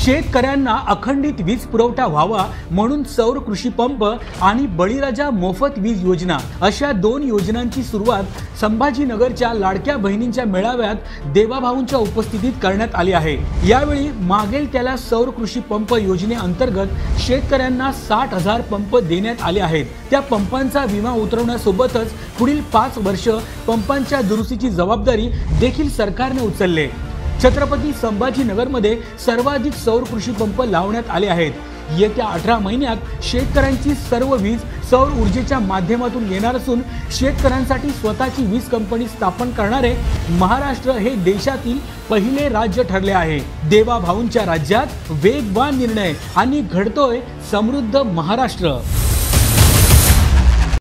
शेतकऱ्यांना अखंडित वीज पुरवठा व्हावा म्हणून सौर कृषी पंप आणि बळीराजा मोफत वीज योजना अशा दोन योजनांची सुरुवात संभाजीनगरच्या लाडक्या बहिणींच्या मेळाव्यात देवाभाऊंच्या उपस्थितीत करण्यात आली आहे। यावेळी मागेल त्याला सौर कृषी पंप योजनेअंतर्गत शेतकऱ्यांना 60,000 पंप देण्यात आले आहेत। त्या पंपांचा विमा उतरवण्यासोबतच पुढील 5 वर्ष पंपांच्या दुरुस्तीची जबाबदारी देखील सरकारने उचलली। छत्रपती संभाजीनगरमध्ये सर्वाधिक सौर कृषी पंप लावण्यात आले आहेत। येत्या 18 महिन्यात शेतकऱ्यांची सर्व वीज सौर ऊर्जेच्या माध्यमातून येणार असून शेतकऱ्यांसाठी स्वतःची वीज कंपनी स्थापन करणारे महाराष्ट्र हे देशातील पहिले राज्य ठरले आहे। देवाभाऊंच्या राज्यात वेगवान निर्णय आणि घडतोय समृद्ध महाराष्ट्र।